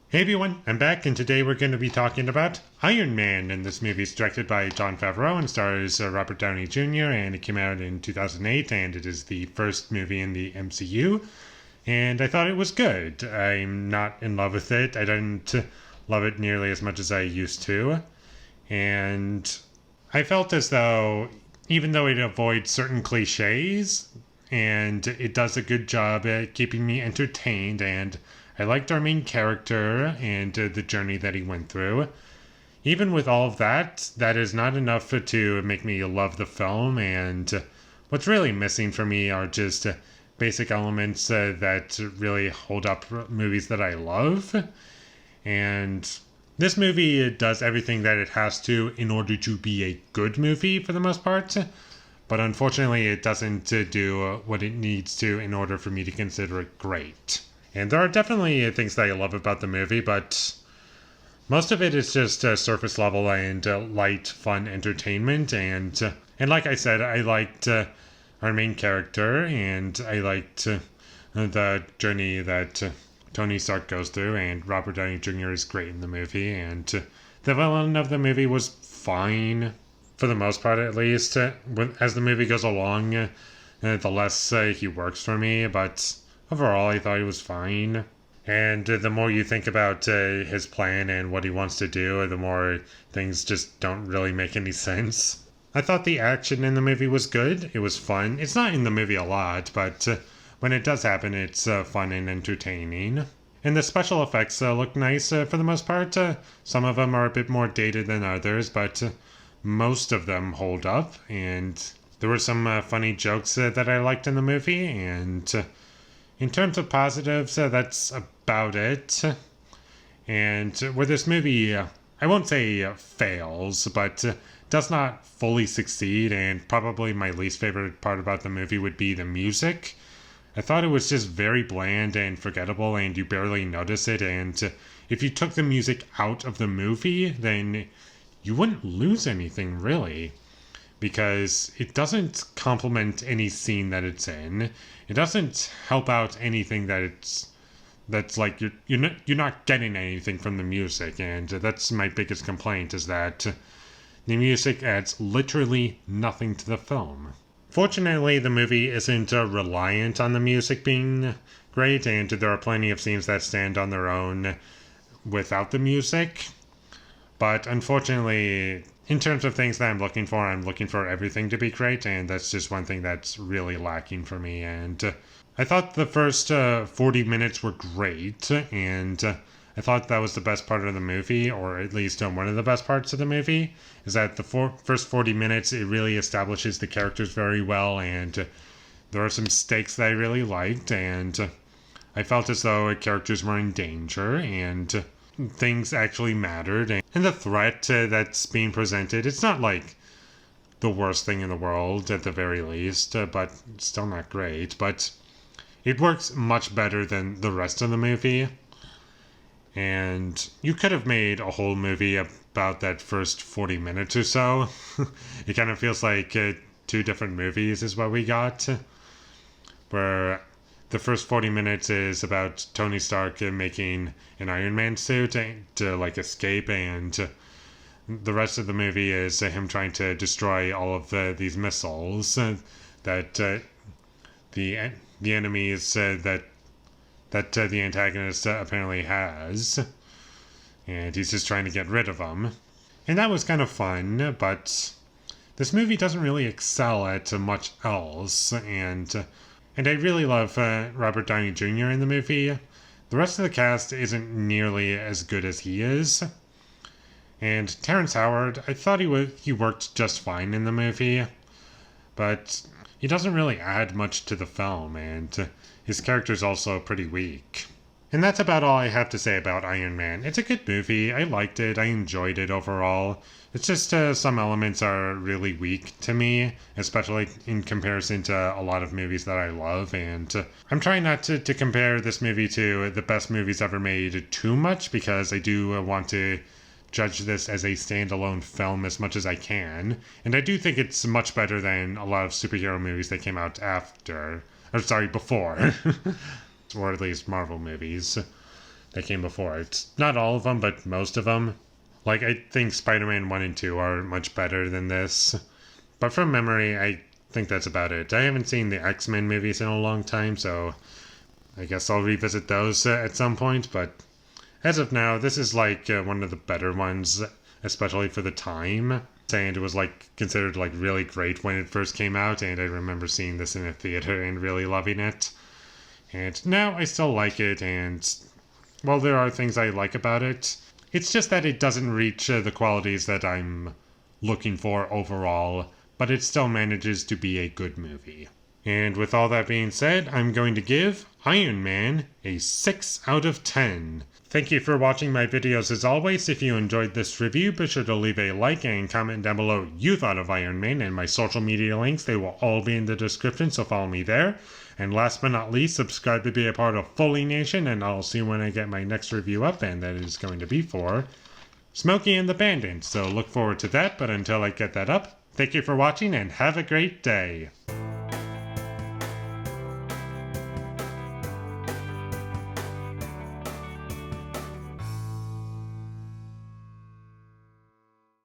Hey everyone, I'm back, and today we're going to be talking about Iron Man. And this movie is directed by Jon Favreau and stars Robert Downey Jr. And it came out in 2008, and it is the first movie in the MCU. And I thought it was good. I'm not in love with it. I didn't love it nearly as much as I used to. And I felt as though, even though it avoids certain cliches, and it does a good job at keeping me entertained, and I liked our main character and the journey that he went through. Even with all of that, that is not enough to make me love the film, and what's really missing for me are just basic elements that really hold up movies that I love. And this movie does everything that it has to in order to be a good movie for the most part, but unfortunately it doesn't do what it needs to in order for me to consider it great. And there are definitely things that I love about the movie, but most of it is just surface level and light, fun entertainment. And like I said, I liked our main character, and I liked the journey that Tony Stark goes through, and Robert Downey Jr. is great in the movie, and the villain of the movie was fine, for the most part at least. As the movie goes along, the less he works for me, but overall, I thought he was fine. And the more you think about his plan and what he wants to do, the more things just don't really make any sense. I thought the action in the movie was good. It was fun. It's not in the movie a lot, but when it does happen, it's fun and entertaining. And the special effects look nice for the most part. Some of them are a bit more dated than others, but most of them hold up. And there were some funny jokes that I liked in the movie, and in terms of positives, that's about it. And where this movie, I won't say fails, but does not fully succeed, and probably my least favorite part about the movie would be the music. I thought it was just very bland and forgettable, and you barely notice it, and if you took the music out of the movie, then you wouldn't lose anything, really, because it doesn't complement any scene that it's in. It doesn't help out anything that's like you're not getting anything from the music, and that's my biggest complaint, is that the music adds literally nothing to the film. Fortunately, the movie isn't reliant on the music being great, and there are plenty of scenes that stand on their own without the music. But unfortunately, in terms of things that I'm looking for everything to be great, and that's just one thing that's really lacking for me. And I thought the first 40 minutes were great, and I thought that was the best part of the movie, or at least one of the best parts of the movie, is that the first 40 minutes, it really establishes the characters very well, and there are some stakes that I really liked, and I felt as though characters were in danger, and things actually mattered, and the threat that's being presented, it's not like the worst thing in the world at the very least, but still not great, but it works much better than the rest of the movie. And you could have made a whole movie about that first 40 minutes or so. It kind of feels like two different movies is what we got, where the first 40 minutes is about Tony Stark making an Iron Man suit to like escape, and the rest of the movie is him trying to destroy all of these missiles that the enemies that the antagonist apparently has, and he's just trying to get rid of them. And that was kind of fun, but this movie doesn't really excel at much else, and I really love Robert Downey Jr. in the movie. The rest of the cast isn't nearly as good as he is. And Terrence Howard, I thought he worked just fine in the movie, but he doesn't really add much to the film, and his character's also pretty weak. And that's about all I have to say about Iron Man. It's a good movie. I liked it. I enjoyed it overall. It's just some elements are really weak to me, especially in comparison to a lot of movies that I love. And I'm trying not to compare this movie to the best movies ever made too much, because I do want to judge this as a standalone film as much as I can. And I do think it's much better than a lot of superhero movies that came out after. Or sorry, before. Or at least Marvel movies that came before. It's not all of them, but most of them. Like, I think Spider-Man 1 and 2 are much better than this. But from memory, I think that's about it. I haven't seen the X-Men movies in a long time, so I guess I'll revisit those at some point. But as of now, this is like one of the better ones, especially for the time. And it was like considered like really great when it first came out, and I remember seeing this in a theater and really loving it. And now I still like it, and well, there are things I like about it. It's just that it doesn't reach the qualities that I'm looking for overall, but it still manages to be a good movie. And with all that being said, I'm going to give Iron Man a 6 out of 10. Thank you for watching my videos as always. If you enjoyed this review, be sure to leave a like and comment down below what you thought of Iron Man, and my social media links, they will all be in the description, so follow me there. And last but not least, subscribe to be a part of Foley Nation, and I'll see when I get my next review up, and that is going to be for Smokey and the Bandit. So look forward to that, but until I get that up, thank you for watching and have a great day.